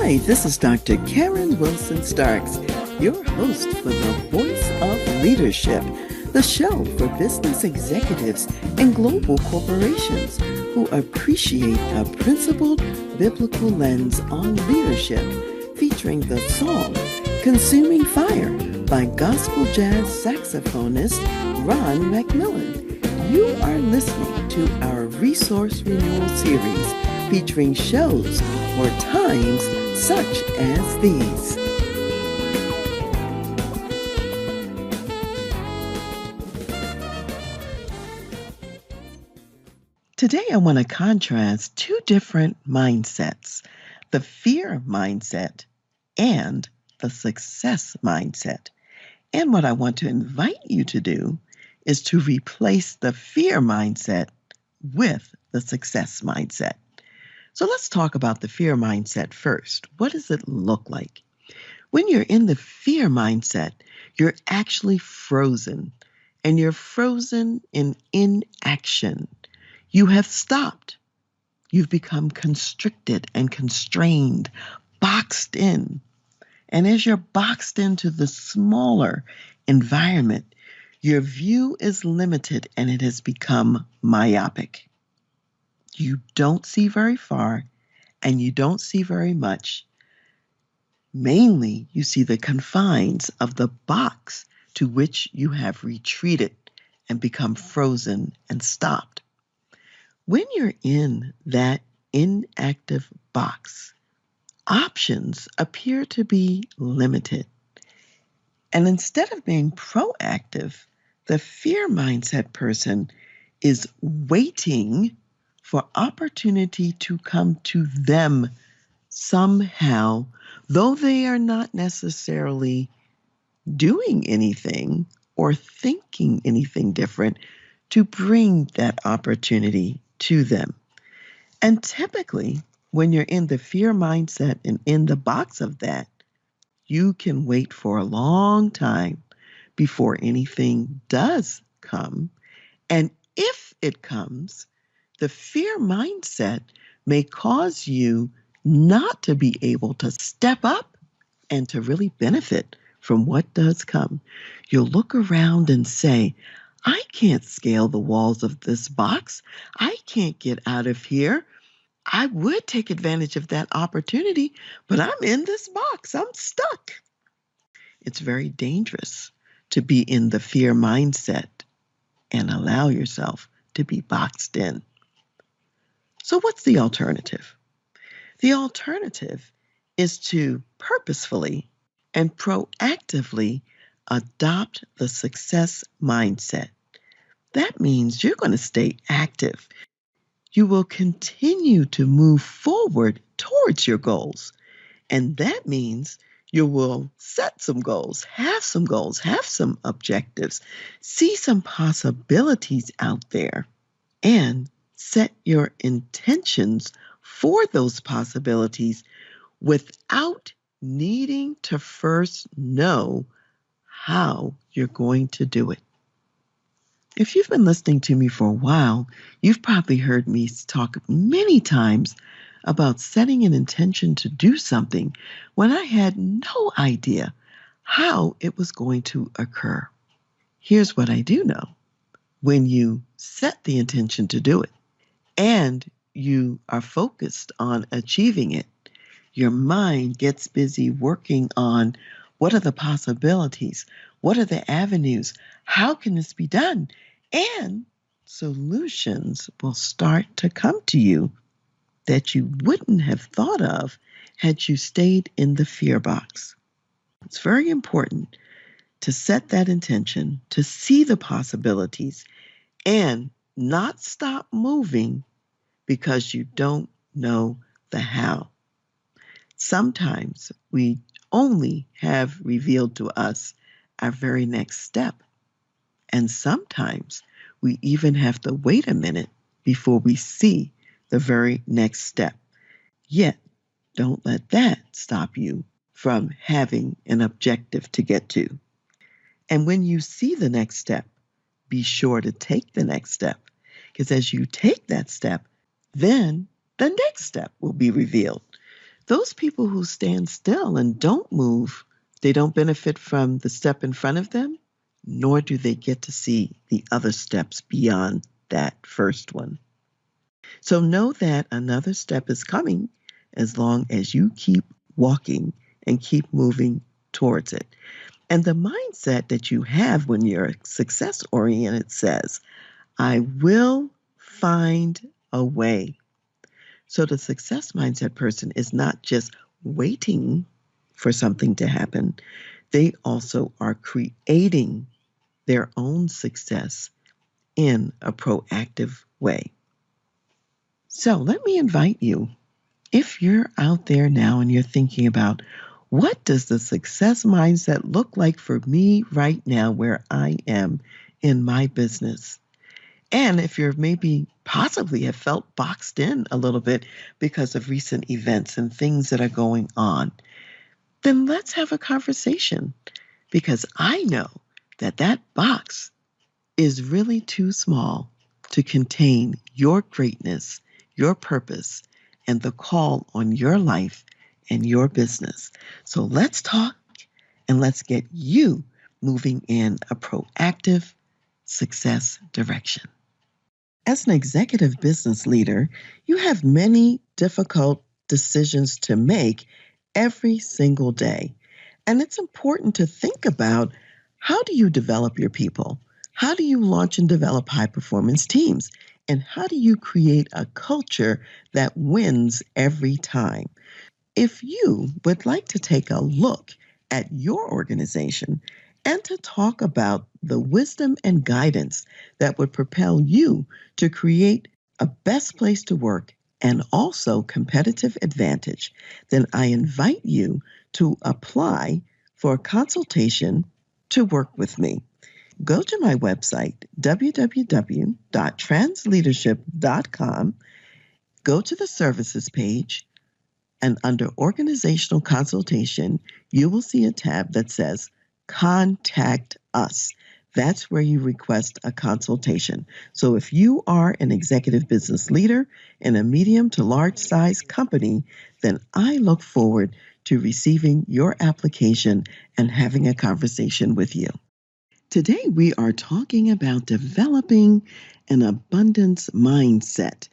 Hi, this is Dr. Karen Wilson Starks, your host for the Voice of Leadership, the show for business executives and global corporations who appreciate a principled biblical lens on leadership, featuring the song Consuming Fire by gospel jazz saxophonist Ron McMillan. You are listening to our Resource Renewal Series featuring shows for times such as these. Today I want to contrast two different mindsets, the fear mindset and the success mindset. And what I want to invite you to do is to replace the fear mindset with the success mindset. So let's talk about the fear mindset first. What does it look like? When you're in the fear mindset, you're actually frozen, and you're frozen in inaction. You have stopped. You've become constricted and constrained, boxed in. And as you're boxed into the smaller environment, your view is limited and it has become myopic. You don't see very far and you don't see very much. Mainly, you see the confines of the box to which you have retreated and become frozen and stopped. When you're in that inactive box, options appear to be limited. And instead of being proactive, the fear mindset person is waiting for opportunity to come to them somehow, though they are not necessarily doing anything or thinking anything different, to bring that opportunity to them. And typically, when you're in the fear mindset and in the box of that, you can wait for a long time before anything does come. And if it comes, the fear mindset may cause you not to be able to step up and to really benefit from what does come. You'll look around and say, I can't scale the walls of this box. I can't get out of here. I would take advantage of that opportunity, but I'm in this box. I'm stuck. It's very dangerous to be in the fear mindset and allow yourself to be boxed in. So what's the alternative? The alternative is to purposefully and proactively adopt the success mindset. That means you're going to stay active. You will continue to move forward towards your goals. And that means you will set some goals, have some objectives, see some possibilities out there, and set your intentions for those possibilities without needing to first know how you're going to do it. If you've been listening to me for a while, you've probably heard me talk many times about setting an intention to do something when I had no idea how it was going to occur. Here's what I do know. When you set the intention to do it and you are focused on achieving it, your mind gets busy working on what are the possibilities, what are the avenues, how can this be done? And solutions will start to come to you that you wouldn't have thought of had you stayed in the fear box. It's very important to set that intention, to see the possibilities, and not stop moving because you don't know the how. Sometimes we only have revealed to us our very next step. And sometimes we even have to wait a minute before we see the very next step. Yet, don't let that stop you from having an objective to get to. And when you see the next step, be sure to take the next step. Because as you take that step, then the next step will be revealed. Those people who stand still and don't move, they don't benefit from the step in front of them, nor do they get to see the other steps beyond that first one. So know that another step is coming as long as you keep walking and keep moving towards it. And the mindset that you have when you're success oriented says, I will find a way. So the success mindset person is not just waiting for something to happen, they also are creating their own success in a proactive way. So let me invite you, if you're out there now and you're thinking about what does the success mindset look like for me right now where I am in my business? And if you're maybe possibly have felt boxed in a little bit because of recent events and things that are going on, then let's have a conversation because I know that that box is really too small to contain your greatness, your purpose, and the call on your life and your business. So let's talk and let's get you moving in a proactive success direction. As an executive business leader, you have many difficult decisions to make every single day. And it's important to think about how do you develop your people? How do you launch and develop high performance teams? And how do you create a culture that wins every time? If you would like to take a look at your organization and to talk about the wisdom and guidance that would propel you to create a best place to work and also competitive advantage, then I invite you to apply for a consultation to work with me. Go to my website, www.transleadership.com, go to the services page, and under organizational consultation, you will see a tab that says Contact Us. That's where you request a consultation. So if you are an executive business leader in a medium to large size company, then I look forward to receiving your application and having a conversation with you. Today, we are talking about developing an abundance mindset.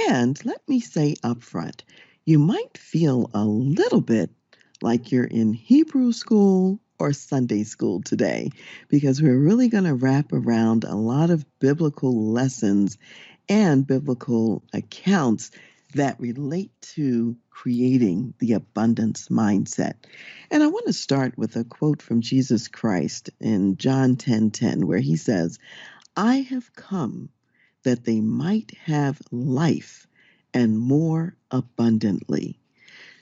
And let me say up front, you might feel a little bit like you're in Hebrew school or Sunday school today, because we're really going to wrap around a lot of biblical lessons and biblical accounts that relate to creating the abundance mindset. And I want to start with a quote from Jesus Christ in John 10:10, where he says, I have come that they might have life and more abundantly.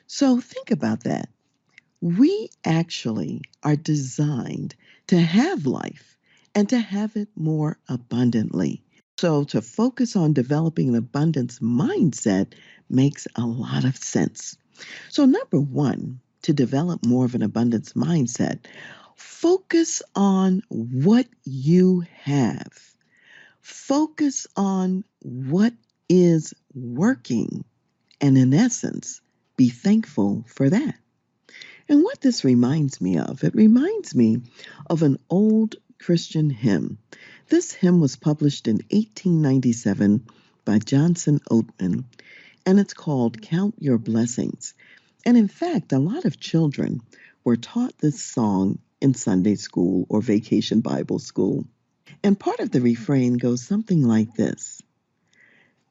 So think about that. We actually are designed to have life and to have it more abundantly. So to focus on developing an abundance mindset makes a lot of sense. So, number one, to develop more of an abundance mindset, focus on what you have. Focus on what is working, and in essence, be thankful for that. And what this reminds me of, it reminds me of an old Christian hymn. This hymn was published in 1897 by Johnson Oatman, and it's called Count Your Blessings. And in fact, a lot of children were taught this song in Sunday school or vacation Bible school. And part of the refrain goes something like this.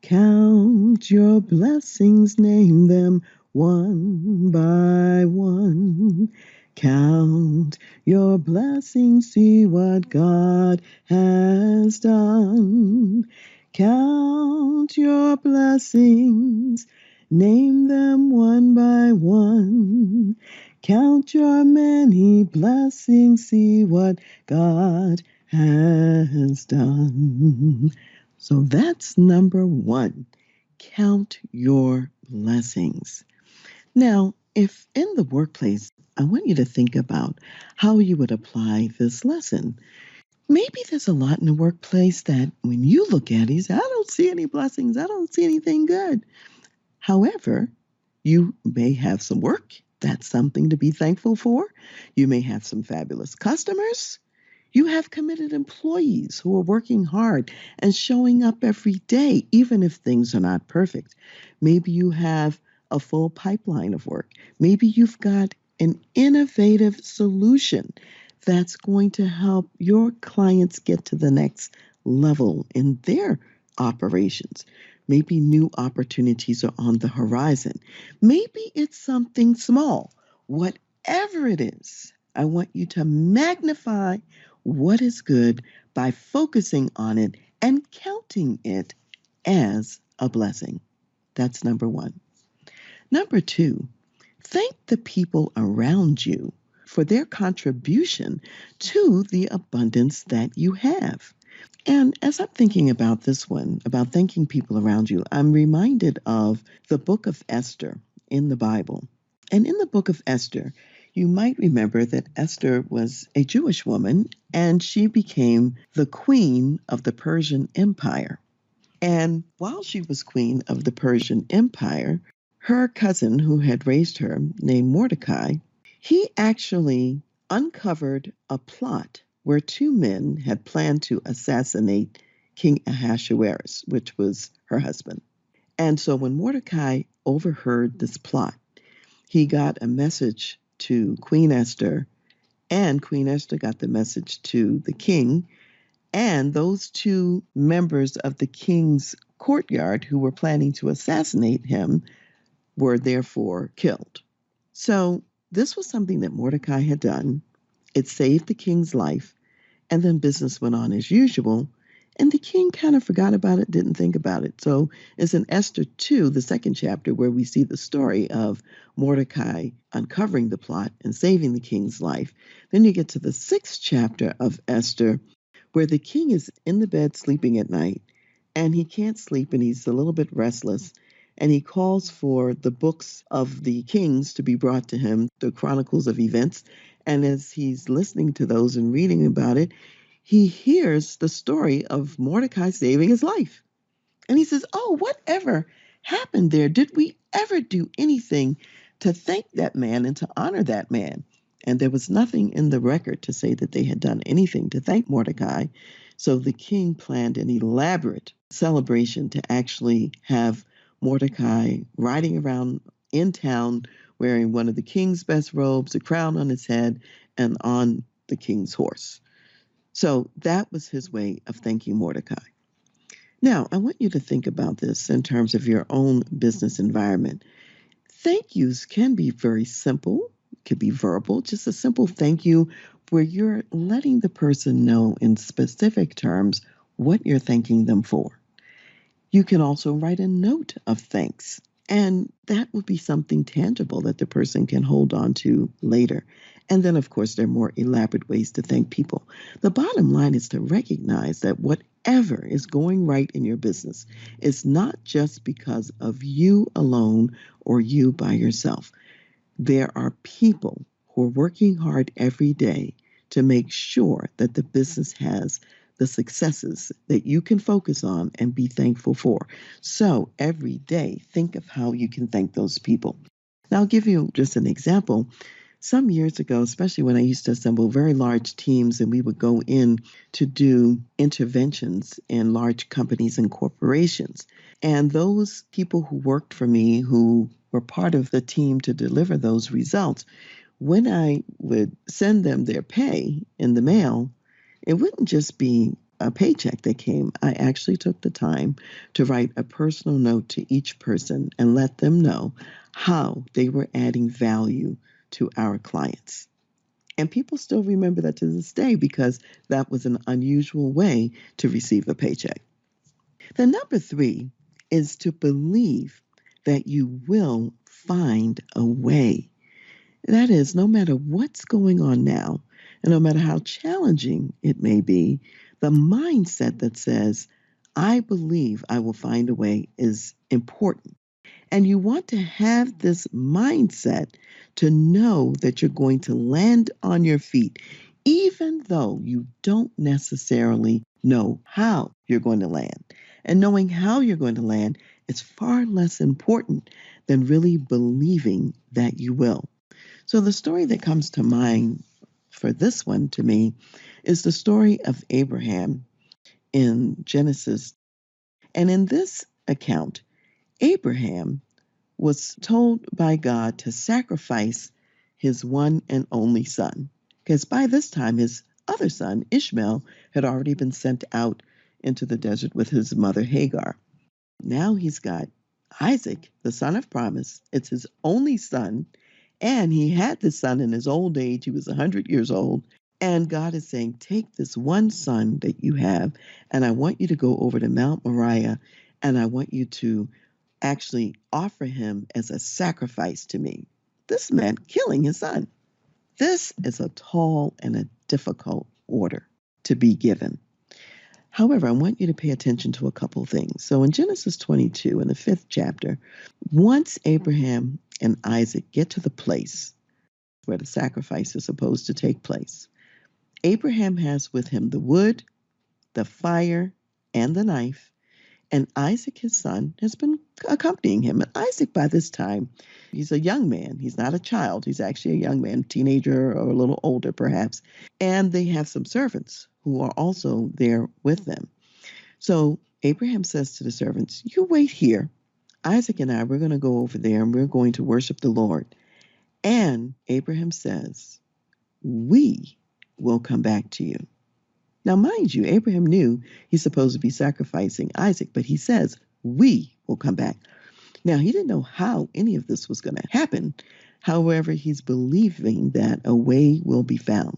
Count your blessings, name them one by one. Count your blessings, see what God has done. Count your blessings, name them one by one. Count your many blessings, see what God has done. So that's number one. Count your blessings. Now, if in the workplace, I want you to think about how you would apply this lesson. Maybe there's a lot in the workplace that when you look at it, you say, I don't see any blessings. I don't see anything good. However, You may have some work. That's something to be thankful for. You may have some fabulous customers. You have committed employees who are working hard and showing up every day, even if things are not perfect. Maybe you have a full pipeline of work. Maybe you've got an innovative solution that's going to help your clients get to the next level in their operations. Maybe new opportunities are on the horizon. Maybe it's something small. Whatever it is, I want you to magnify what is good by focusing on it and counting it as a blessing. That's number one. Number two, thank the people around you for their contribution to the abundance that you have. And as I'm thinking about this one, about thanking people around you, I'm reminded of the book of Esther in the Bible. And in the book of Esther, you might remember that Esther was a Jewish woman and she became the queen of the Persian Empire. And while she was queen of the Persian Empire, her cousin who had raised her, named Mordecai, he actually uncovered a plot where two men had planned to assassinate King Ahasuerus, which was her husband. And so when Mordecai overheard this plot, he got a message to Queen Esther, and Queen Esther got the message to the king. And those two members of the king's courtyard who were planning to assassinate him were therefore killed. So this was something that Mordecai had done. It saved the king's life, and then business went on as usual. And the king kind of forgot about it, didn't think about it. So it's in Esther 2, the second chapter, where we see the story of Mordecai uncovering the plot and saving the king's life. Then you get to the sixth chapter of Esther, where the king is in the bed sleeping at night, and he can't sleep, and he's a little bit restless. And he calls for the books of the kings to be brought to him, the chronicles of events. And as he's listening to those and reading about it, he hears the story of Mordecai saving his life. And he says, "Oh, whatever happened there? Did we ever do anything to thank that man and to honor that man?" And there was nothing in the record to say that they had done anything to thank Mordecai. So the king planned an elaborate celebration to actually have Mordecai riding around in town wearing one of the king's best robes, a crown on his head, and on the king's horse. So that was his way of thanking Mordecai. Now, I want you to think about this in terms of your own business environment. Thank yous can be very simple, it could be verbal, just a simple thank you where you're letting the person know in specific terms what you're thanking them for. You can also write a note of thanks, and that would be something tangible that the person can hold on to later. And then, of course, there are more elaborate ways to thank people. The bottom line is to recognize that whatever is going right in your business is not just because of you alone or you by yourself. There are people who are working hard every day to make sure that the business has the successes that you can focus on and be thankful for. So every day, think of how you can thank those people. Now, I'll give you just an example. Some years ago, especially when I used to assemble very large teams and we would go in to do interventions in large companies and corporations. And those people who worked for me, who were part of the team to deliver those results, when I would send them their pay in the mail, it wouldn't just be a paycheck that came. I actually took the time to write a personal note to each person and let them know how they were adding value to our clients. And people still remember that to this day because that was an unusual way to receive a paycheck. The number three is to believe that you will find a way. That is, no matter what's going on now, and no matter how challenging it may be, the mindset that says, "I believe I will find a way," is important. And you want to have this mindset to know that you're going to land on your feet, even though you don't necessarily know how you're going to land. And knowing how you're going to land is far less important than really believing that you will. So the story that comes to mind for this one to me is the story of Abraham in Genesis. And in this account, Abraham was told by God to sacrifice his one and only son, because by this time his other son, Ishmael, had already been sent out into the desert with his mother Hagar. Now he's got Isaac, the son of promise. It's his only son, and he had this son in his old age. He was 100 years old. And God is saying, take this one son that you have, and I want you to go over to Mount Moriah, and I want you to actually offer him as a sacrifice to me. This meant killing his son. This is a tall and a difficult order to be given. However, I want you to pay attention to a couple things. So in Genesis 22, in the 5th chapter, once Abraham and Isaac get to the place where the sacrifice is supposed to take place, Abraham has with him the wood, the fire, and the knife, and Isaac, his son, has been accompanying him. And Isaac, by this time, he's a young man. He's not a child. He's actually a young man, teenager or a little older, perhaps. And they have some servants who are also there with them. So Abraham says to the servants, you wait here. Isaac and I, we're going to go over there and we're going to worship the Lord. And Abraham says, we will come back to you. Now, mind you, Abraham knew he's supposed to be sacrificing Isaac, but he says, we will come back. Now, he didn't know how any of this was going to happen. However, he's believing that a way will be found.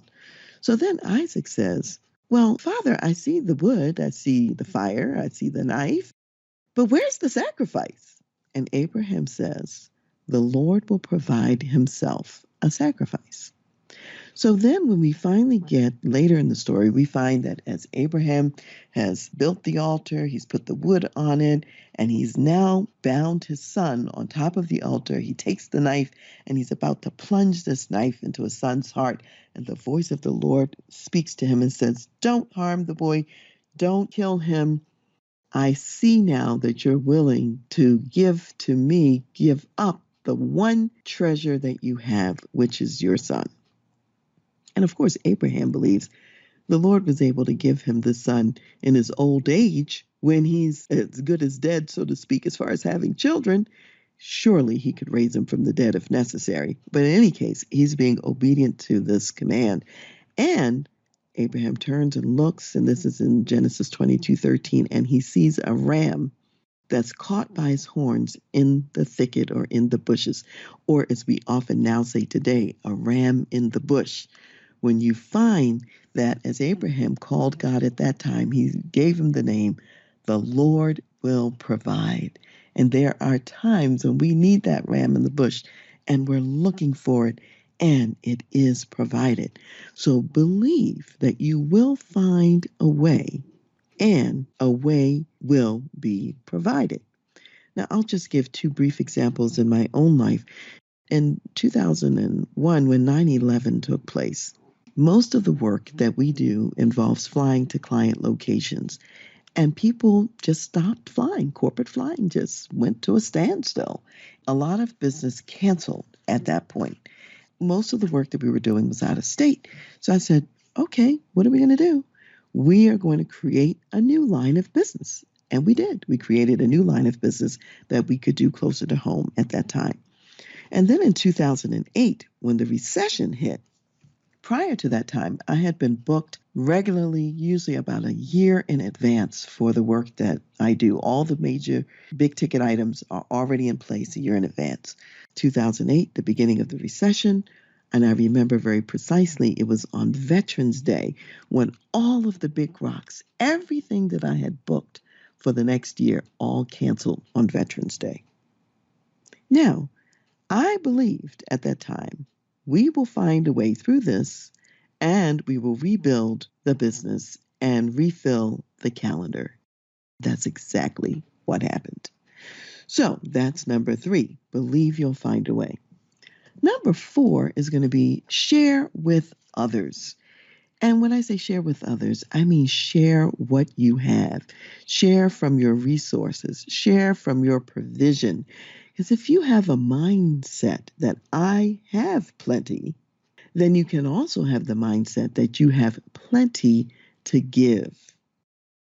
So then Isaac says, well, Father, I see the wood, I see the fire, I see the knife, but where's the sacrifice? And Abraham says, the Lord will provide himself a sacrifice. So then when we finally get later in the story, we find that as Abraham has built the altar, he's put the wood on it, and he's now bound his son on top of the altar. He takes the knife and he's about to plunge this knife into his son's heart. And the voice of the Lord speaks to him and says, don't harm the boy. Don't kill him. I see now that you're willing to give to me, give up the one treasure that you have, which is your son. And of course, Abraham believes the Lord was able to give him the son in his old age when he's as good as dead, so to speak, as far as having children. Surely he could raise him from the dead if necessary. But in any case, he's being obedient to this command. And Abraham turns and looks, and this is in Genesis 22:13, and he sees a ram that's caught by his horns in the thicket or in the bushes, or as we often now say today, a ram in the bush. When you find that as Abraham called God at that time, he gave him the name, the Lord will provide. And there are times when we need that ram in the bush and we're looking for it and it is provided. So believe that you will find a way and a way will be provided. Now, I'll just give two brief examples in my own life. In 2001, when 9/11 took place, most of the work that we do involves flying to client locations, and people just stopped flying. Corporate flying just went to a standstill. A lot of business canceled at that point. Most of the work that we were doing was out of state. So I said, okay, what are we going to do? We are going to create a new line of business. And we did. We created a new line of business that we could do closer to home at that time. And then in 2008, when the recession hit, prior to that time, I had been booked regularly, usually about a year in advance for the work that I do. All the major big ticket items are already in place a year in advance. 2008, the beginning of the recession, and I remember very precisely, it was on Veterans Day when all of the big rocks, everything that I had booked for the next year, all canceled on Veterans Day. Now, I believed at that time, we will find a way through this and we will rebuild the business and refill the calendar. That's exactly what happened. So that's number 3, believe you'll find a way. Number 4 is going to be share with others. And when I say share with others, I mean share what you have. Share from your resources. Share from your provision. Because if you have a mindset that I have plenty, then you can also have the mindset that you have plenty to give.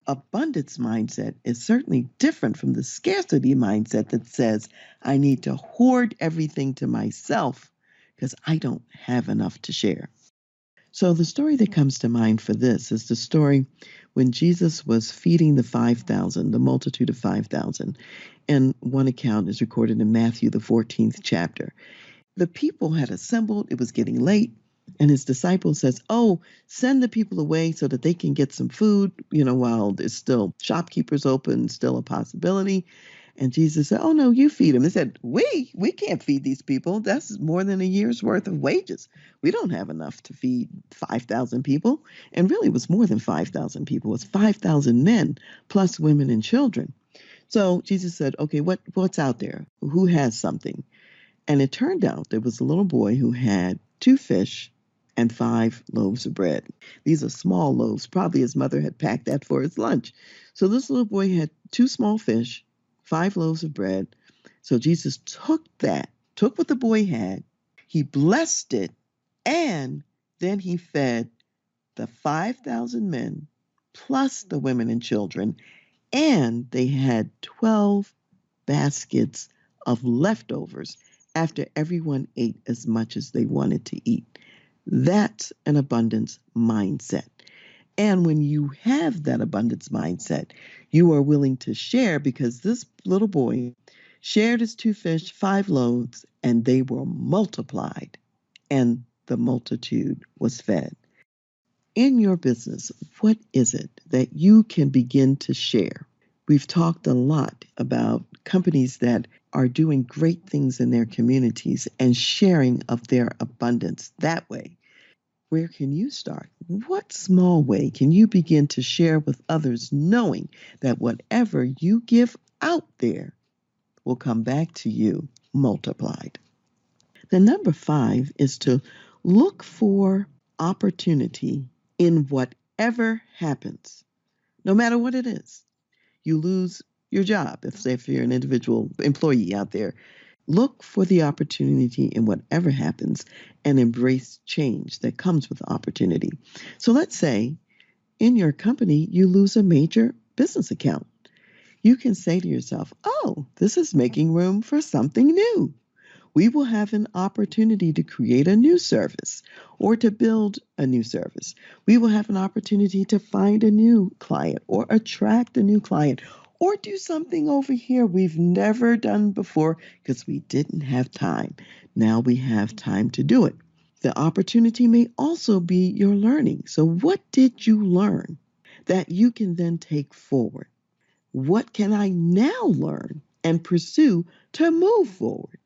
Abundance mindset is certainly different from the scarcity mindset that says I need to hoard everything to myself because I don't have enough to share. So, the story that comes to mind for this is the story when Jesus was feeding the 5,000, the multitude of 5,000. And one account is recorded in Matthew, the 14th chapter. The people had assembled, it was getting late, and his disciple says, "Oh, send the people away so that they can get some food, while there's still shopkeepers open, still a possibility." And Jesus said, "Oh no, you feed them." They said, "We can't feed these people. That's more than a year's worth of wages. We don't have enough to feed 5,000 people." And really, it was more than 5,000 people. It was 5,000 men plus women and children. So Jesus said, "Okay, what's out there? Who has something?" And it turned out there was a little boy who had 2 fish and 5 loaves of bread. These are small loaves. Probably his mother had packed that for his lunch. So this little boy had 2 small fish, 5 loaves of bread. So Jesus took what the boy had, he blessed it, and then he fed the 5,000 men plus the women and children, and they had 12 baskets of leftovers after everyone ate as much as they wanted to eat. That's an abundance mindset. And when you have that abundance mindset, you are willing to share because this little boy shared his 2 fish, 5 loaves, and they were multiplied, and the multitude was fed. In your business, what is it that you can begin to share? We've talked a lot about companies that are doing great things in their communities and sharing of their abundance that way. Where can you start? What small way can you begin to share with others, knowing that whatever you give out there will come back to you multiplied? The number 5 is to look for opportunity in whatever happens, no matter what it is. You lose your job, if you're an individual employee out there, look for the opportunity in whatever happens and embrace change that comes with opportunity. So let's say in your company, you lose a major business account. You can say to yourself, "Oh, this is making room for something new. We will have an opportunity to create a new service or to build a new service. We will have an opportunity to find a new client or attract a new client or do something over here we've never done before because we didn't have time. Now we have time to do it." The opportunity may also be your learning. So, what did you learn that you can then take forward? What can I now learn and pursue to move forward?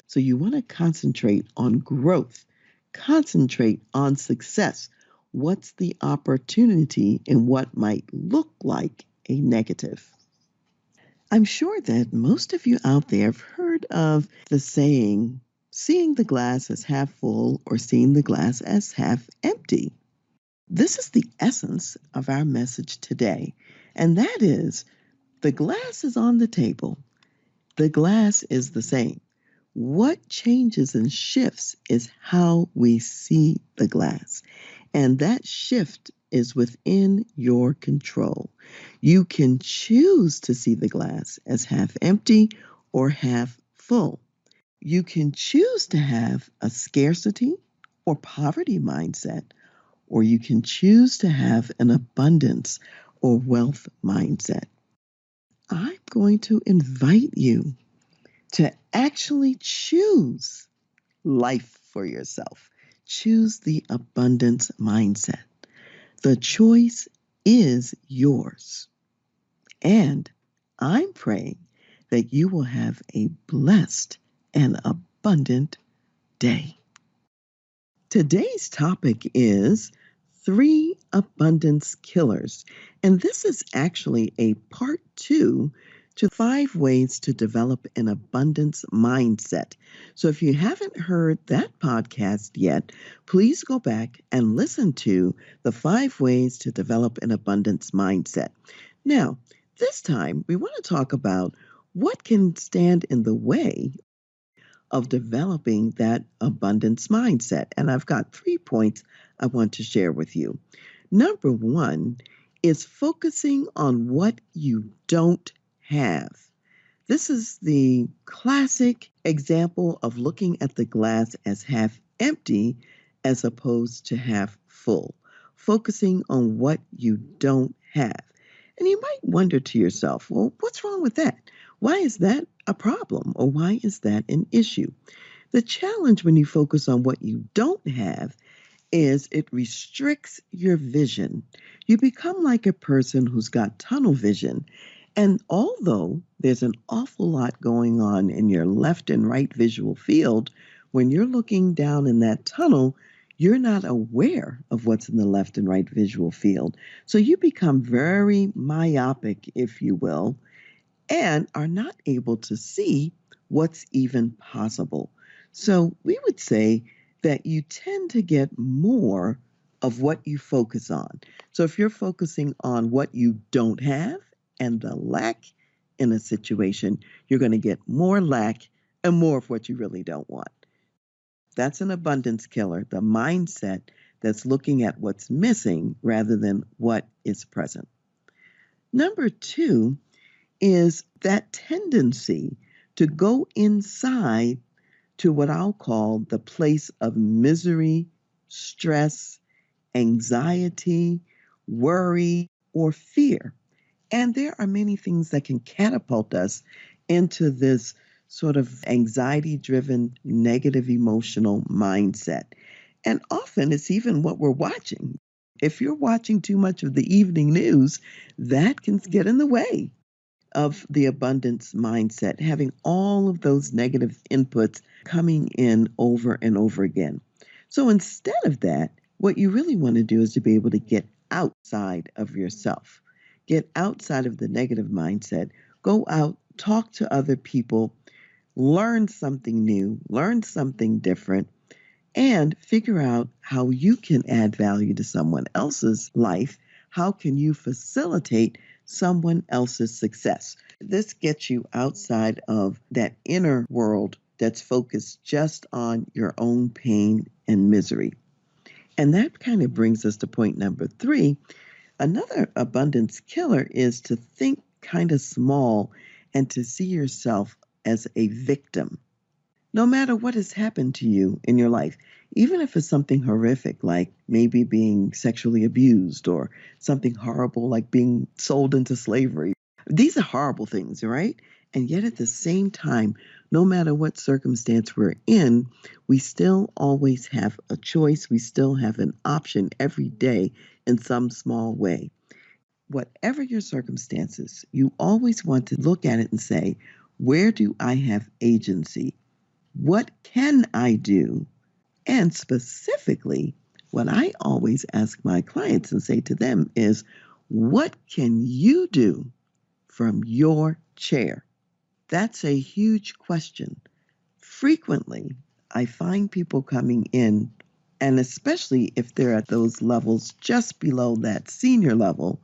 So you want to concentrate on growth, concentrate on success. What's the opportunity in what might look like a negative? I'm sure that most of you out there have heard of the saying, seeing the glass as half full or seeing the glass as half empty. This is the essence of our message today, and that is the glass is on the table. The glass is the same. What changes and shifts is how we see the glass. And that shift is within your control. You can choose to see the glass as half empty or half full. You can choose to have a scarcity or poverty mindset, or you can choose to have an abundance or wealth mindset. I'm going to invite you to actually choose life for yourself. Choose the abundance mindset. The choice is yours. And I'm praying that you will have a blessed and abundant day. Today's topic is 3 abundance killers. And this is actually a part 2 to 5 ways to develop an abundance mindset. So if you haven't heard that podcast yet, please go back and listen to the 5 ways to develop an abundance mindset. Now, this time we want to talk about What can stand in the way of developing that abundance mindset? And I've got 3 points I want to share with you. Number one is focusing on what you don't have. This is the classic example of looking at the glass as half empty as opposed to half full, focusing on what you don't have. And you might wonder to yourself, well, what's wrong with that? Why is that a problem, or why is that an issue? The challenge when you focus on what you don't have is it restricts your vision. You become like a person who's got tunnel vision. And although there's an awful lot going on in your left and right visual field, when you're looking down in that tunnel, you're not aware of what's in the left and right visual field. So you become very myopic, if you will, and are not able to see what's even possible. So we would say that you tend to get more of what you focus on. So if you're focusing on what you don't have and the lack in a situation, you're going to get more lack and more of what you really don't want. That's an abundance killer, the mindset that's looking at what's missing rather than what is present. Number two is that tendency to go inside to what I'll call the place of misery, stress, anxiety, worry, or fear. And there are many things that can catapult us into this sort of anxiety driven, negative emotional mindset. And often it's even what we're watching. If you're watching too much of the evening news, that can get in the way of the abundance mindset, having all of those negative inputs coming in over and over again. So instead of that, what you really want to do is to be able to get outside of yourself, get outside of the negative mindset, go out, talk to other people, learn something new, learn something different, and figure out how you can add value to someone else's life. How can you facilitate someone else's success? This gets you outside of that inner world that's focused just on your own pain and misery. And that kind of brings us to point number three. Another abundance killer is to think kind of small and to see yourself as a victim. No matter what has happened to you in your life, even if it's something horrific, like maybe being sexually abused or something horrible like being sold into slavery, these are horrible things, right? And yet at the same time, no matter what circumstance we're in, we still always have a choice. We still have an option every day in some small way. Whatever your circumstances, you always want to look at it and say, where do I have agency? What can I do? And specifically, what I always ask my clients and say to them is, what can you do from your chair? That's a huge question. Frequently, I find people coming in, and especially if they're at those levels just below that senior level,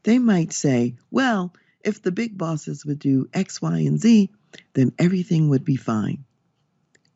they might say, well, if the big bosses would do X, Y, and Z, then everything would be fine.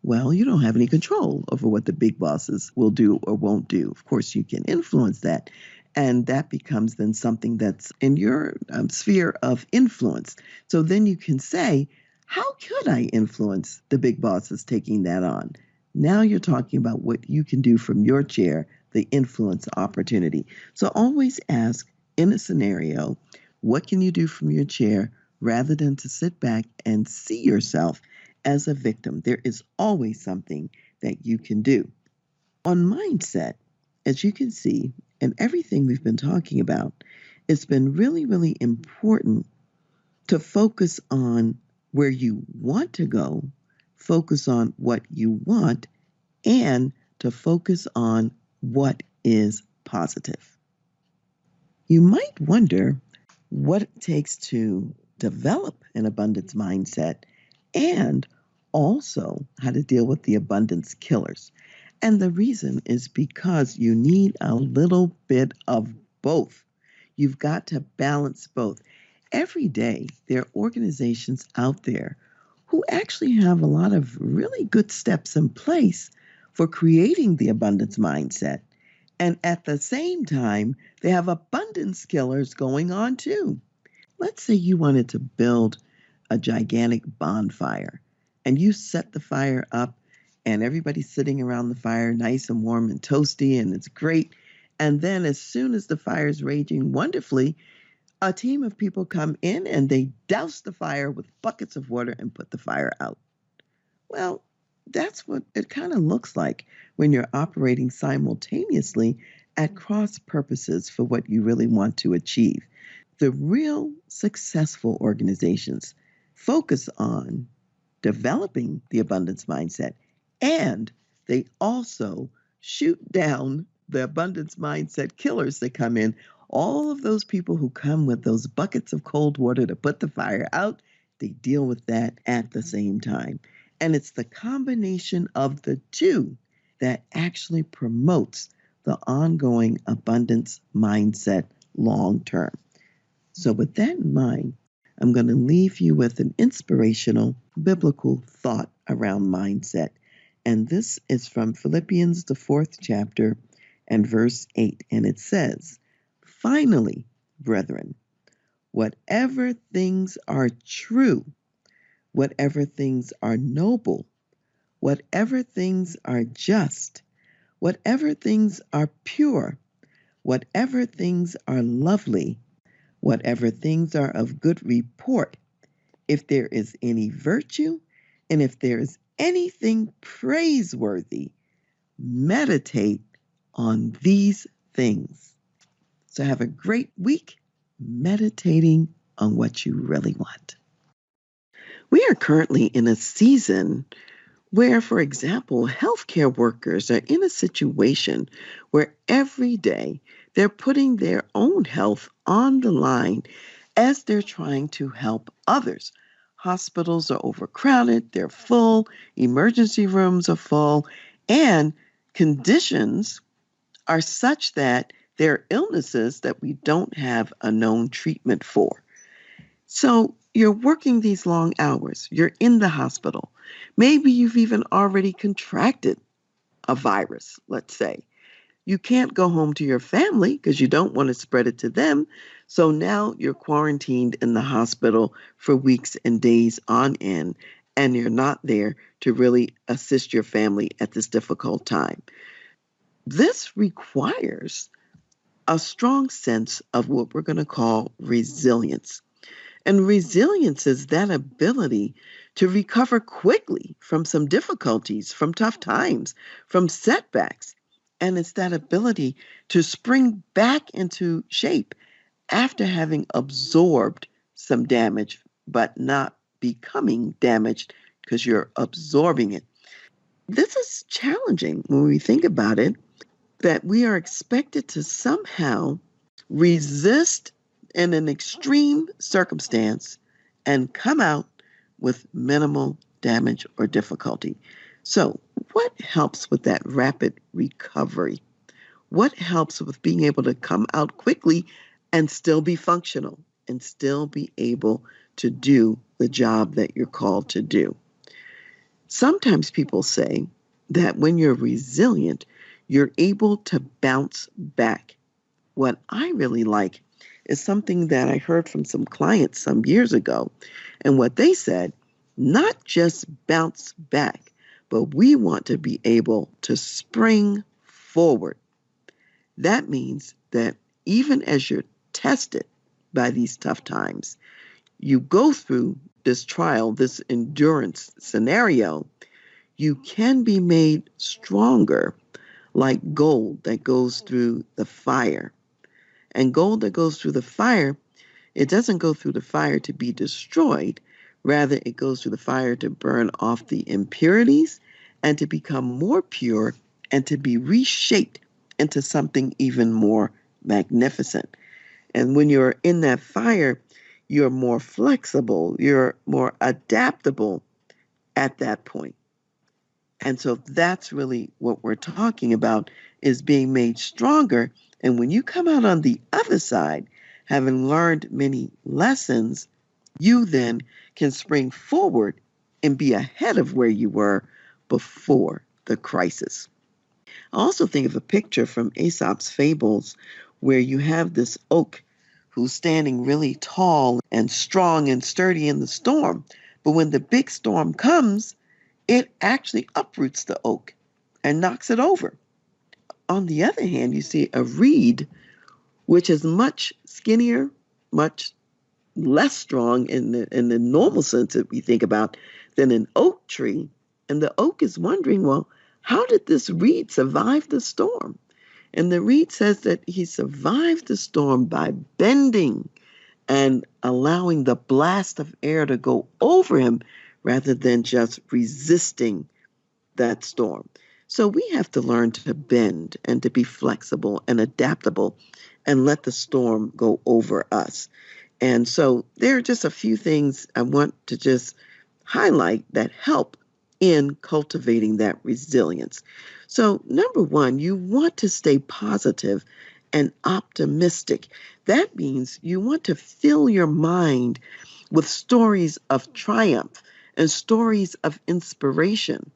Well, you don't have any control over what the big bosses will do or won't do. Of course, you can influence that. And that becomes then something that's in your sphere of influence. So then you can say, how could I influence the big bosses taking that on? Now you're talking about what you can do from your chair, the influence opportunity. So always ask in a scenario, what can you do from your chair rather than to sit back and see yourself as a victim? There is always something that you can do. On mindset, as you can see, and everything we've been talking about, it's been really, really important to focus on where you want to go, focus on what you want, and to focus on what is positive. You might wonder what it takes to develop an abundance mindset and also how to deal with the abundance killers. And the reason is because you need a little bit of both. You've got to balance both. Every day, there are organizations out there who actually have a lot of really good steps in place for creating the abundance mindset. And at the same time, they have abundance killers going on too. Let's say you wanted to build a gigantic bonfire and you set the fire up and everybody's sitting around the fire nice and warm and toasty and it's great. And then as soon as the fire is raging wonderfully, a team of people come in and they douse the fire with buckets of water and put the fire out. Well, that's what it kind of looks like when you're operating simultaneously at cross purposes for what you really want to achieve. The real successful organizations focus on developing the abundance mindset, and they also shoot down the abundance mindset killers that come in. All of those people who come with those buckets of cold water to put the fire out, they deal with that at the same time. And it's the combination of the two that actually promotes the ongoing abundance mindset long term. So, with that in mind, I'm going to leave you with an inspirational biblical thought around mindset. And this is from Philippians, the 4th chapter, and verse 8. And it says, "Finally, brethren, whatever things are true, whatever things are noble, whatever things are just, whatever things are pure, whatever things are lovely, whatever things are of good report, if there is any virtue, and if there is anything praiseworthy, meditate on these things." So have a great week meditating on what you really want. We are currently in a season where, for example, healthcare workers are in a situation where every day they're putting their own health on the line as they're trying to help others. Hospitals are overcrowded, they're full, emergency rooms are full, and conditions are such that there are illnesses that we don't have a known treatment for. So you're working these long hours, you're in the hospital. Maybe you've even already contracted a virus, let's say. You can't go home to your family because you don't want to spread it to them. So now you're quarantined in the hospital for weeks and days on end, and you're not there to really assist your family at this difficult time. This requires a strong sense of what we're going to call resilience. And resilience is that ability to recover quickly from some difficulties, from tough times, from setbacks. And it's that ability to spring back into shape after having absorbed some damage, but not becoming damaged because you're absorbing it. This is challenging when we think about it, that we are expected to somehow resist in an extreme circumstance and come out with minimal damage or difficulty. So, what helps with that rapid recovery? What helps with being able to come out quickly and still be functional and still be able to do the job that you're called to do? Sometimes people say that when you're resilient, you're able to bounce back. What I really like is something that I heard from some clients some years ago. And what they said, not just bounce back, but we want to be able to spring forward. That means that even as you're tested by these tough times, you go through this trial, this endurance scenario, you can be made stronger like gold that goes through the fire. And gold that goes through the fire, it doesn't go through the fire to be destroyed. Rather, it goes through the fire to burn off the impurities and to become more pure and to be reshaped into something even more magnificent. And when you're in that fire, you're more flexible, you're more adaptable at that point. And so that's really what we're talking about, is being made stronger. And when you come out on the other side, Having learned many lessons, you then can spring forward and be ahead of where you were before the crisis. I also think of a picture from Aesop's Fables where you have this oak who's standing really tall and strong and sturdy in the storm. But when the big storm comes, it actually uproots the oak and knocks it over. On the other hand, you see a reed, which is much skinnier, much less strong in the normal sense that we think about than an oak tree. And the oak is wondering, well, how did this reed survive the storm? And the reed says that he survived the storm by bending and allowing the blast of air to go over him rather than just resisting that storm. So we have to learn to bend and to be flexible and adaptable and let the storm go over us. And so there are just a few things I want to just highlight that help in cultivating that resilience. So, number one, you want to stay positive and optimistic. That means you want to fill your mind with stories of triumph and stories of inspiration.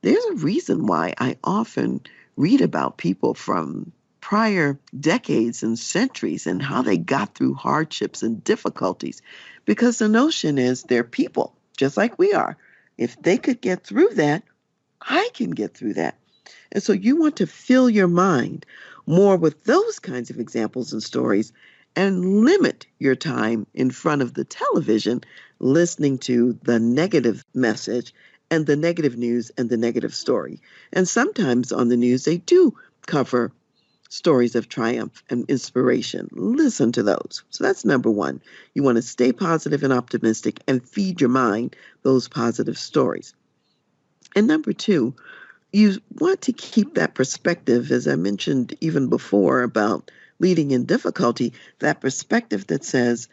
There's a reason why I often read about people from prior decades and centuries and how they got through hardships and difficulties, because the notion is they're people, just like we are. If they could get through that, I can get through that. And so you want to fill your mind more with those kinds of examples and stories and limit your time in front of the television listening to the negative message and the negative news and the negative story. And sometimes on the news, they do cover stories of triumph and inspiration. Listen to those. So that's number one. You want to stay positive and optimistic and feed your mind those positive stories. And number two, you want to keep that perspective, as I mentioned even before about leading in difficulty, that perspective that says,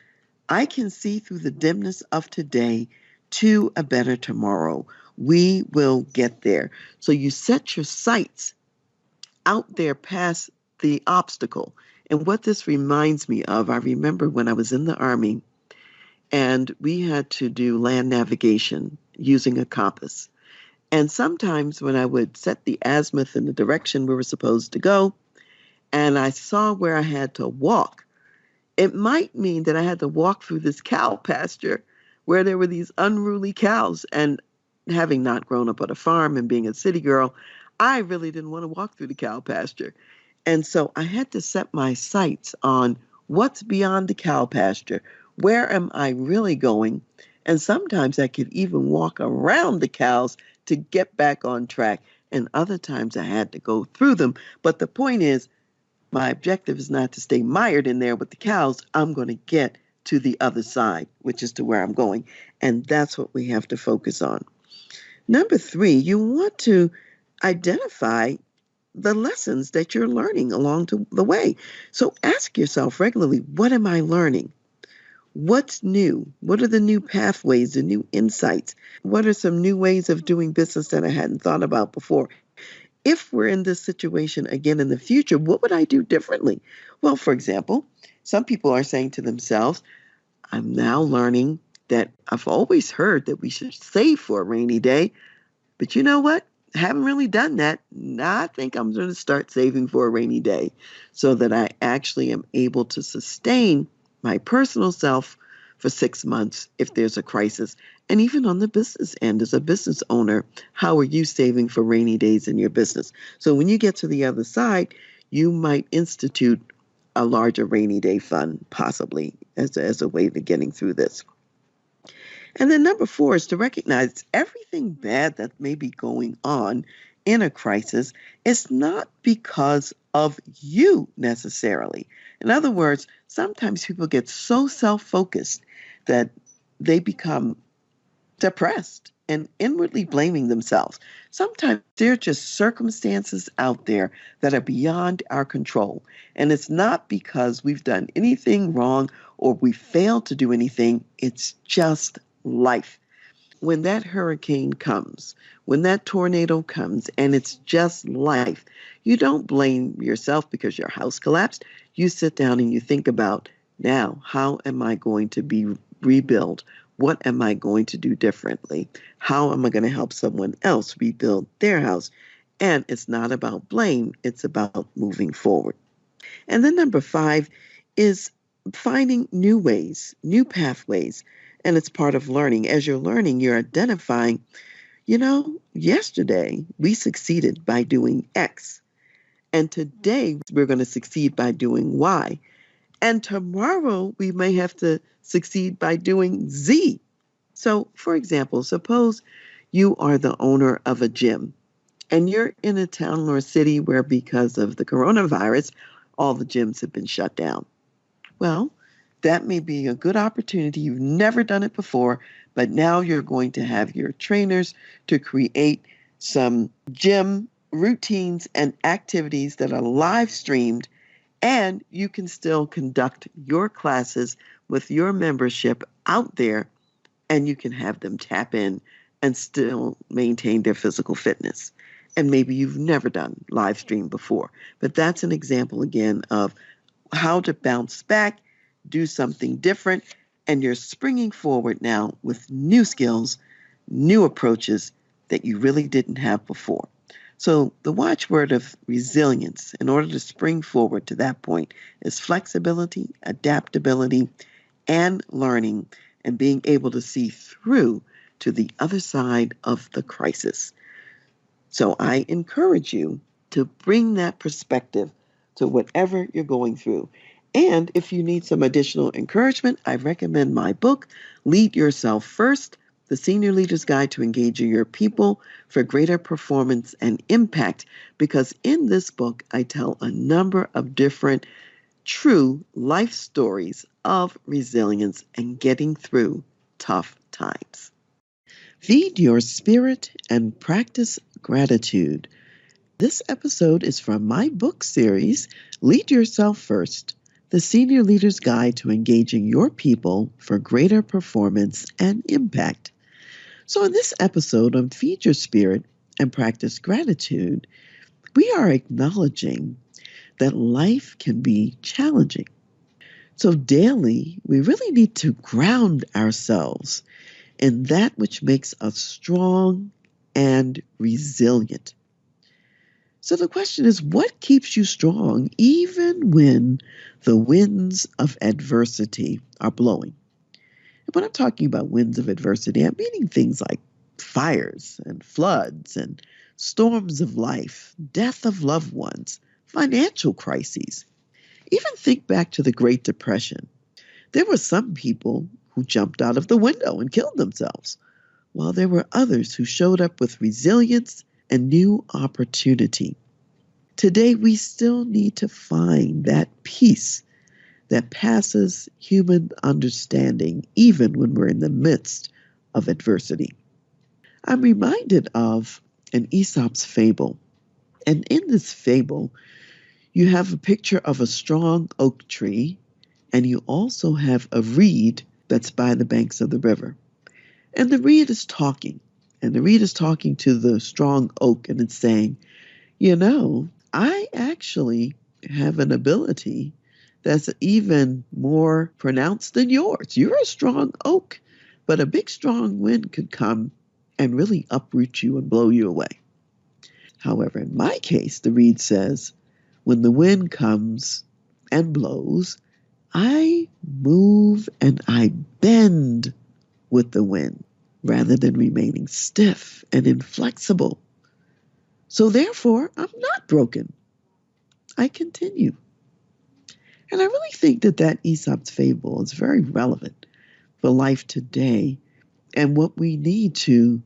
I can see through the dimness of today to a better tomorrow. We will get there. So you set your sights out there past the obstacle. And what this reminds me of, I remember when I was in the Army and we had to do land navigation using a compass. And sometimes when I would set the azimuth in the direction we were supposed to go, and I saw where I had to walk, it might mean that I had to walk through this cow pasture where there were these unruly cows. And having not grown up on a farm and being a city girl, I really didn't want to walk through the cow pasture. And so I had to set my sights on what's beyond the cow pasture. Where am I really going? And sometimes I could even walk around the cows to get back on track. And other times I had to go through them. But the point is, my objective is not to stay mired in there with the cows. I'm going to get to the other side, which is to where I'm going. And that's what we have to focus on. Number three, you want to identify the lessons that you're learning along the way. So ask yourself regularly, what am I learning? What's new? What are the new pathways, the new insights? What are some new ways of doing business that I hadn't thought about before? If we're in this situation again in the future, what would I do differently? Well, for example, some people are saying to themselves, I'm now learning that I've always heard that we should save for a rainy day, but you know what? I haven't really done that. Now I think I'm going to start saving for a rainy day so that I actually am able to sustain my personal self for 6 months if there's a crisis. And even on the business end, as a business owner, how are you saving for rainy days in your business? So when you get to the other side, you might institute a larger rainy day fund, possibly as a way to getting through this. And then number four is to recognize everything bad that may be going on in a crisis is not because of you necessarily. In other words, sometimes people get so self-focused that they become depressed and inwardly blaming themselves. Sometimes there are just circumstances out there that are beyond our control. And it's not because we've done anything wrong or we failed to do anything. It's just life. When that hurricane comes, when that tornado comes, and it's just life, you don't blame yourself because your house collapsed. You sit down and you think about Now, how am I going to be rebuild? What am I going to do differently? How am I going to help someone else rebuild their house? And it's not about blame, it's about moving forward. And then number 5 is finding new ways, new pathways. And it's part of learning. As you're learning, you're identifying, yesterday we succeeded by doing X. And today we're going to succeed by doing Y. And tomorrow we may have to succeed by doing Z. So, for example, suppose you are the owner of a gym and you're in a town or a city where, because of the coronavirus, all the gyms have been shut down. Well, that may be a good opportunity. You've never done it before, but now you're going to have your trainers to create some gym routines and activities that are live streamed, and you can still conduct your classes with your membership out there, and you can have them tap in and still maintain their physical fitness. And maybe you've never done live stream before, but that's an example again of how to bounce back, do something different, and you're springing forward now with new skills, new approaches that you really didn't have before. So the watchword of resilience, in order to spring forward to that point, is flexibility, adaptability, and learning, and being able to see through to the other side of the crisis. So I encourage you to bring that perspective to whatever you're going through. And if you need some additional encouragement, I recommend my book, Lead Yourself First, The Senior Leader's Guide to Engaging Your People for Greater Performance and Impact, because in this book, I tell a number of different true life stories of resilience and getting through tough times. Feed your spirit and practice gratitude. This episode is from my book series, Lead Yourself First, The Senior Leader's Guide to Engaging Your People for Greater Performance and Impact. So in this episode on Feed Your Spirit and Practice Gratitude, we are acknowledging that life can be challenging. So daily, we really need to ground ourselves in that which makes us strong and resilient. So the question is, what keeps you strong even when the winds of adversity are blowing? And when I'm talking about winds of adversity, I'm meaning things like fires and floods and storms of life, death of loved ones, financial crises. Even think back to the Great Depression. There were some people who jumped out of the window and killed themselves, while there were others who showed up with resilience and new opportunity. Today, we still need to find that peace that passes human understanding, even when we're in the midst of adversity. I'm reminded of an Aesop's fable. And in this fable, you have a picture of a strong oak tree, and you also have a reed that's by the banks of the river. And the reed is talking, and the reed is talking to the strong oak, and it's saying, I actually have an ability that's even more pronounced than yours. You're a strong oak, but a big, strong wind could come and really uproot you and blow you away. However, in my case, the reed says, when the wind comes and blows, I move and I bend with the wind rather than remaining stiff and inflexible. So therefore, I'm not broken. I continue. And I really think that Aesop's fable is very relevant for life today and what we need to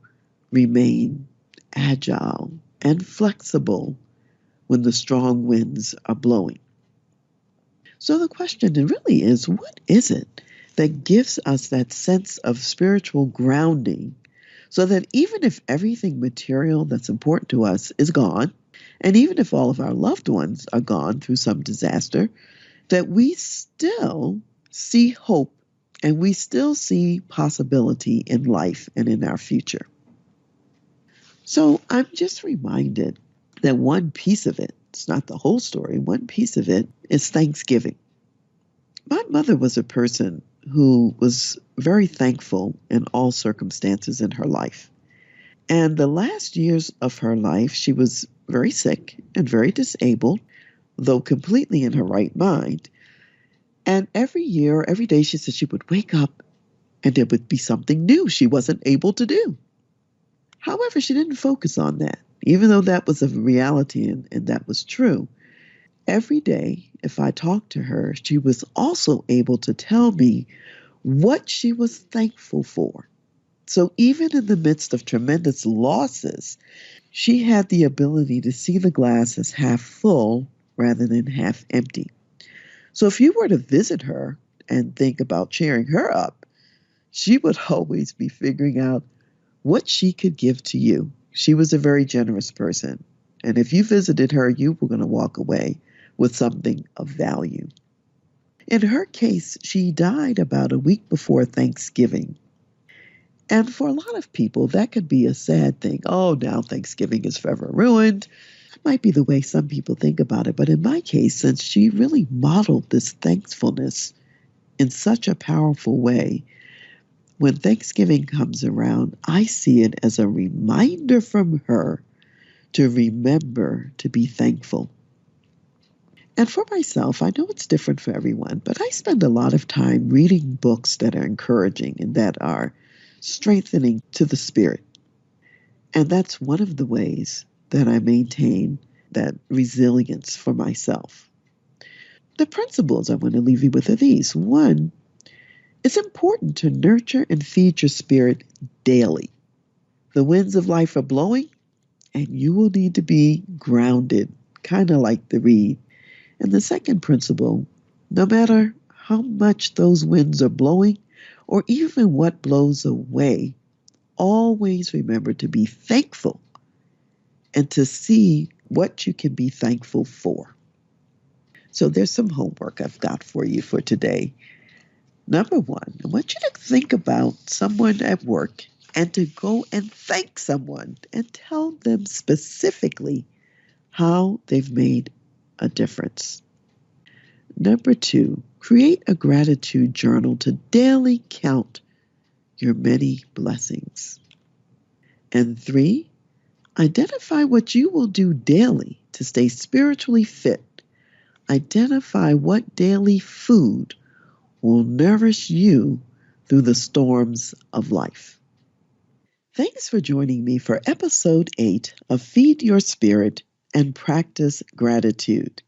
remain agile and flexible when the strong winds are blowing. So the question really is, what is it that gives us that sense of spiritual grounding so that even if everything material that's important to us is gone, and even if all of our loved ones are gone through some disaster, that we still see hope and we still see possibility in life and in our future? So I'm just reminded that one piece of it, it's not the whole story, one piece of it is Thanksgiving. My mother was a person who was very thankful in all circumstances in her life. And the last years of her life, she was very sick and very disabled, though completely in her right mind. And every year, every day, she said she would wake up and there would be something new she wasn't able to do. However, she didn't focus on that, even though that was a reality and that was true. Every day, if I talked to her, she was also able to tell me what she was thankful for. So even in the midst of tremendous losses, she had the ability to see the glass as half full rather than half empty. So if you were to visit her and think about cheering her up, she would always be figuring out what she could give to you. She was a very generous person. And if you visited her, you were going to walk away with something of value. In her case, she died about a week before Thanksgiving. And for a lot of people, that could be a sad thing. Oh, now Thanksgiving is forever ruined. That might be the way some people think about it. But in my case, since she really modeled this thankfulness in such a powerful way, when Thanksgiving comes around, I see it as a reminder from her to remember to be thankful. And for myself, I know it's different for everyone, but I spend a lot of time reading books that are encouraging and that are strengthening to the spirit. And that's one of the ways that I maintain that resilience for myself. The principles I want to leave you with are these. One, it's important to nurture and feed your spirit daily. The winds of life are blowing, and you will need to be grounded, kind of like the reed. And the second principle, no matter how much those winds are blowing, or even what blows away, always remember to be thankful and to see what you can be thankful for. So there's some homework I've got for you for today. Number one, I want you to think about someone at work and to go and thank someone and tell them specifically how they've made a difference. Number two, create a gratitude journal to daily count your many blessings. And three, identify what you will do daily to stay spiritually fit. Identify what daily food will nourish you through the storms of life. Thanks for joining me for episode 8 of Feed Your Spirit and Practice Gratitude.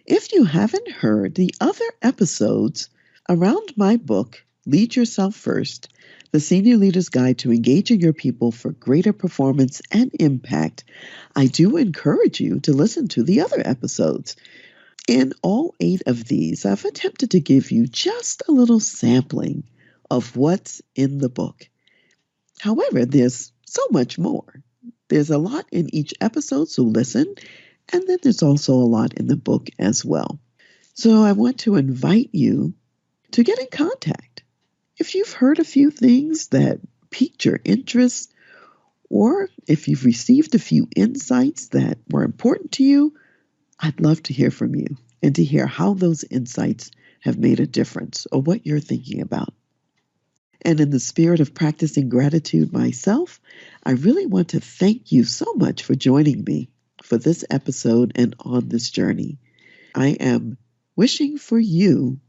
If you haven't heard the other episodes around my book, Lead Yourself First, the Senior Leader's Guide to Engaging Your People for Greater Performance and Impact, I do encourage you to listen to the other episodes. In all 8 of these, I've attempted to give you just a little sampling of what's in the book. However, there's so much more. There's a lot in each episode, so listen. And then there's also a lot in the book as well. So I want to invite you to get in contact. If you've heard a few things that piqued your interest, or if you've received a few insights that were important to you, I'd love to hear from you and to hear how those insights have made a difference or what you're thinking about. And in the spirit of practicing gratitude myself, I really want to thank you so much for joining me for this episode and on this journey. I am wishing for you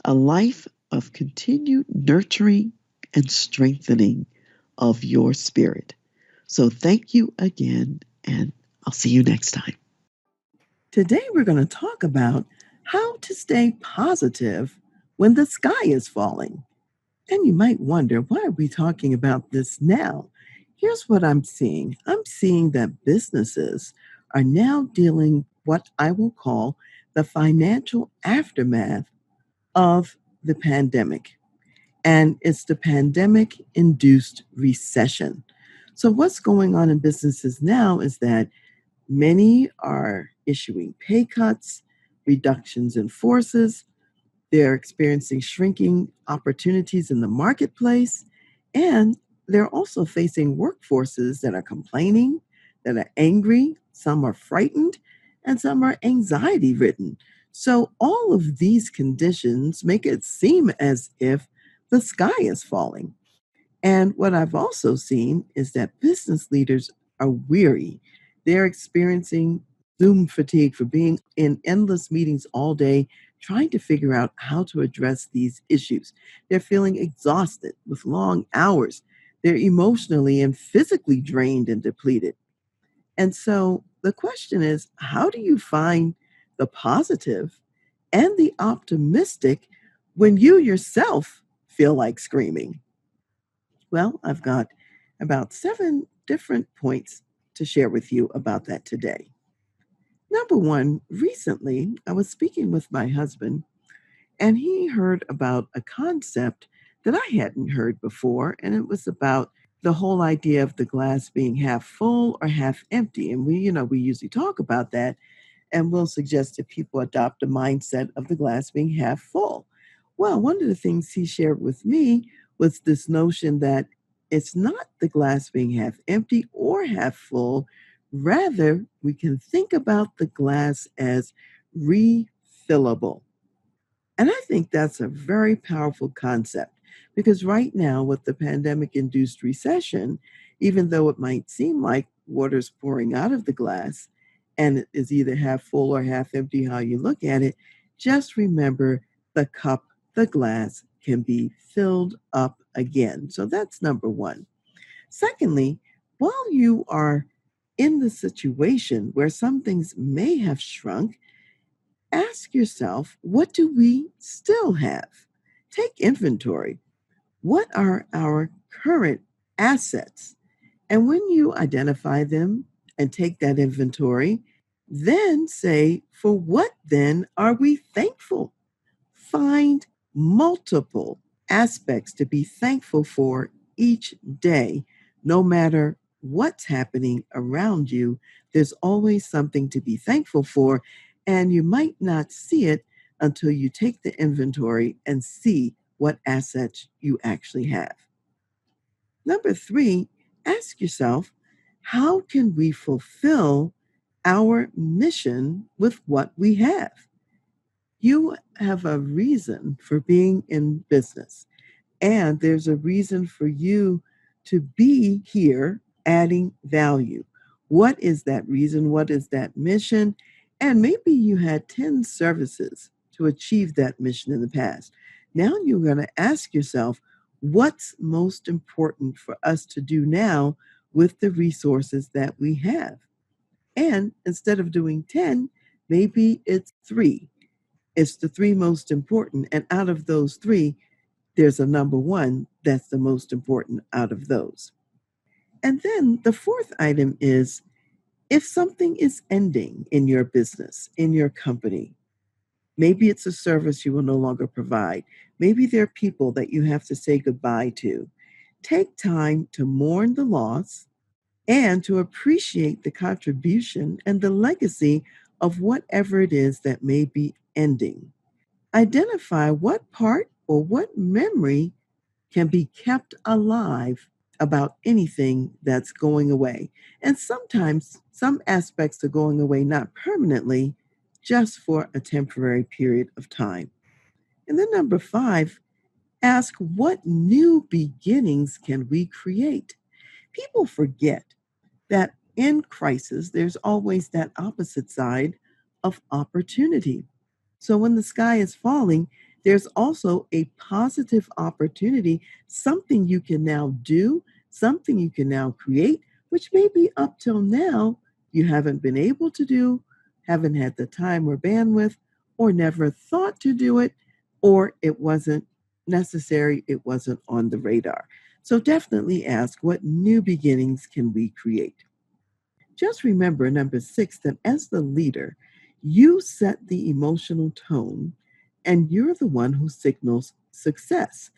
a life of continued nurturing and strengthening of your spirit. So thank you again, and I'll see you next time. Today, we're going to talk about how to stay positive when the sky is falling. And you might wonder, why are we talking about this now? Here's what I'm seeing. I'm seeing that businesses are now dealing what I will call the financial aftermath of the pandemic. And it's the pandemic induced recession. So, what's going on in businesses now is that many are issuing pay cuts, reductions in forces, they're experiencing shrinking opportunities in the marketplace, and they're also facing workforces that are complaining, that are angry, some are frightened, and some are anxiety ridden. So, all of these conditions make it seem as if the sky is falling. And what I've also seen is that business leaders are weary. They're experiencing Zoom fatigue for being in endless meetings all day, trying to figure out how to address these issues. They're feeling exhausted with long hours. They're emotionally and physically drained and depleted. And so the question is, how do you find the positive and the optimistic when you yourself feel like screaming? Well, I've got about 7 different points to share with you about that today. Number one, recently I was speaking with my husband, and he heard about a concept that I hadn't heard before, and it was about the whole idea of the glass being half full or half empty. And we usually talk about that and will suggest that people adopt a mindset of the glass being half full. Well, one of the things he shared with me was this notion that it's not the glass being half empty or half full. Rather, we can think about the glass as refillable. And I think that's a very powerful concept because right now, with the pandemic induced recession, even though it might seem like water's pouring out of the glass and it is either half full or half empty, how you look at it, just remember the cup, the glass can be filled up again. So that's number one. Secondly, while you are in the situation where some things may have shrunk, ask yourself, what do we still have? Take inventory. What are our current assets? And when you identify them and take that inventory, then say, for what then are we thankful? Find multiple aspects to be thankful for each day. No matter what's happening around you, there's always something to be thankful for. And you might not see it until you take the inventory and see what assets you actually have. Number three, ask yourself, how can we fulfill our mission with what we have? You have a reason for being in business, and there's a reason for you to be here adding value. What is that reason? What is that mission? And maybe you had 10 services to achieve that mission in the past. Now you're going to ask yourself, what's most important for us to do now with the resources that we have? And instead of doing 10, maybe it's three. It's the three most important. And out of those three, there's a number one that's the most important out of those. And then the fourth item is, if something is ending in your business, in your company, maybe it's a service you will no longer provide. Maybe there are people that you have to say goodbye to. Take time to mourn the loss and to appreciate the contribution and the legacy of whatever it is that may be ending. Identify what part or what memory can be kept alive about anything that's going away. And sometimes some aspects are going away not permanently, just for a temporary period of time. And then number five, ask, what new beginnings can we create? People forget that in crisis, there's always that opposite side of opportunity. So when the sky is falling, there's also a positive opportunity, something you can now do, something you can now create, which maybe up till now you haven't been able to do, haven't had the time or bandwidth, or never thought to do it, or it wasn't necessary, it wasn't on the radar. So definitely ask, what new beginnings can we create? Just remember, number six, that as the leader, you set the emotional tone and you're the one who signals success.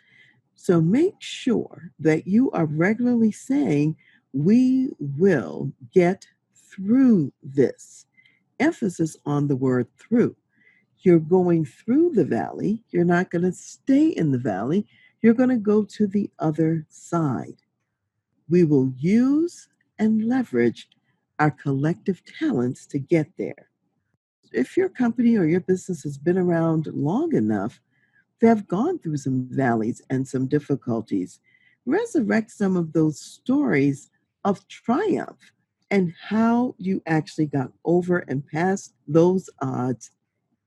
So make sure that you are regularly saying, we will get through this. Emphasis on the word through. You're going through the valley. You're not going to stay in the valley. You're going to go to the other side. We will use and leverage our collective talents to get there. if your company or your business has been around long enough to have gone through some valleys and some difficulties, resurrect some of those stories of triumph and how you actually got over and past those odds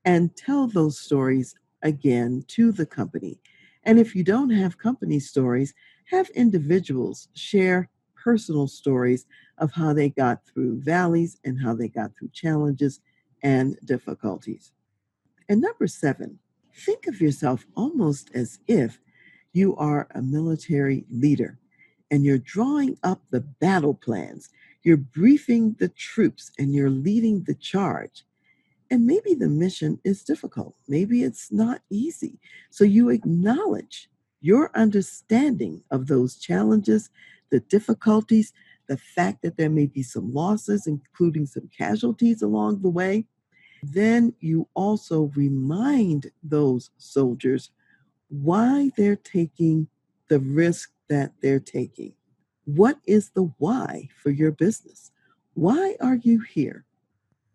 and tell those stories again to the company. And if you don't have company stories, have individuals share personal stories of how they got through valleys and how they got through challenges and difficulties. And number seven, think of yourself almost as if you are a military leader and you're drawing up the battle plans. You're briefing the troops and you're leading the charge. And maybe the mission is difficult. Maybe it's not easy. So you acknowledge your understanding of those challenges, the difficulties, the fact that there may be some losses, including some casualties along the way. Then you also remind those soldiers why they're taking the risk that they're taking. What is the why for your business? Why are you here?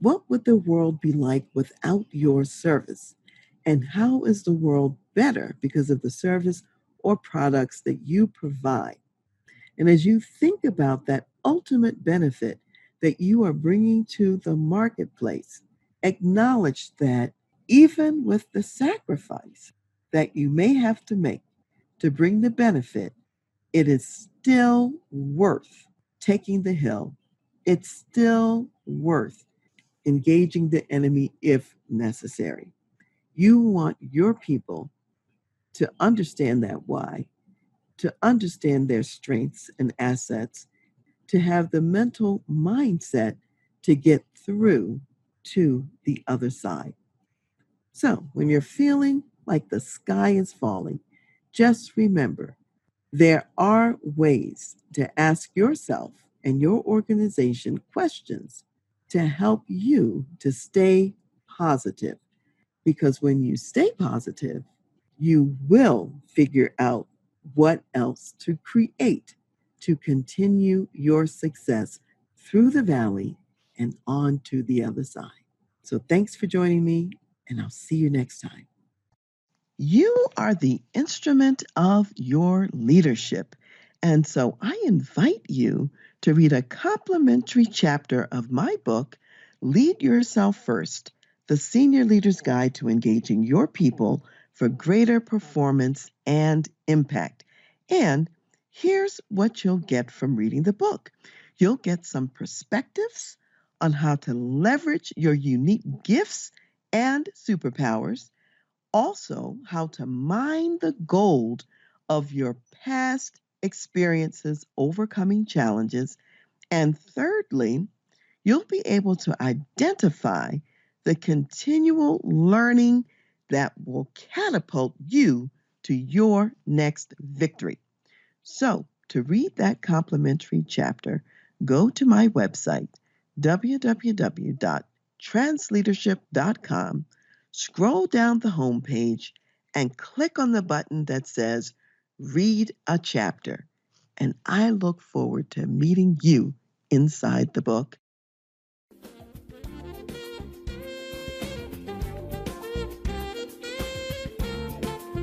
What would the world be like without your service? And how is the world better because of the service or products that you provide? And as you think about that ultimate benefit that you are bringing to the marketplace, acknowledge that even with the sacrifice that you may have to make to bring the benefit, it is still worth taking the hill. It's still worth engaging the enemy if necessary. You want your people to understand that why, to understand their strengths and assets, to have the mental mindset to get through to the other side. So when you're feeling like the sky is falling, just remember there are ways to ask yourself and your organization questions to help you to stay positive. Because when you stay positive, you will figure out what else to create to continue your success through the valley and on to the other side. So thanks for joining me, and I'll see you next time. You are the instrument of your leadership. And so I invite you to read a complimentary chapter of my book, Lead Yourself First, the Senior Leader's Guide to Engaging Your People for Greater Performance and Impact. And here's what you'll get from reading the book. You'll get some perspectives on how to leverage your unique gifts and superpowers, also how to mine the gold of your past experiences overcoming challenges, and thirdly, you'll be able to identify the continual learning that will catapult you to your next victory. So, to read that complimentary chapter, go to my website, www.transleadership.com, scroll down the homepage, and click on the button that says Read a Chapter. And I look forward to meeting you inside the book.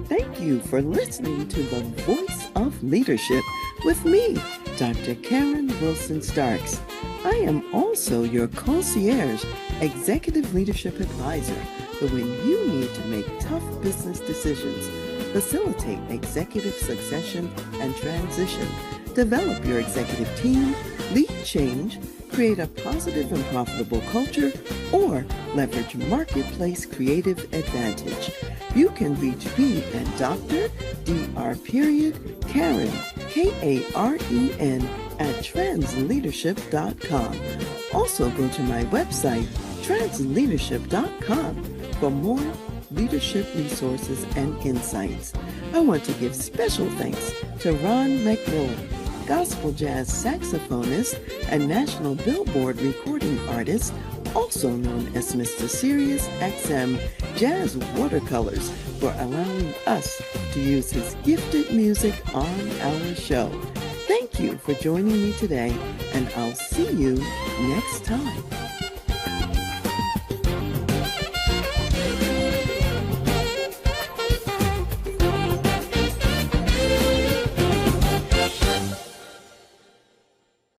Thank you for listening to The Voice of Leadership with me, Dr. Karen Wilson Starks. I am also your concierge executive leadership advisor for when you need to make tough business decisions, facilitate executive succession and transition, develop your executive team, lead change, create a positive and profitable culture, or leverage marketplace creative advantage. You can reach me at Dr. Karen, Karen, at transleadership.com. Also go to my website, transleadership.com, for more leadership resources and insights. I want to give special thanks to Ron McMillan, gospel jazz saxophonist and national Billboard recording artist, also known as Mr. Sirius XM Jazz Watercolors, for allowing us to use his gifted music on our show. Thank you for joining me today, and I'll see you next time.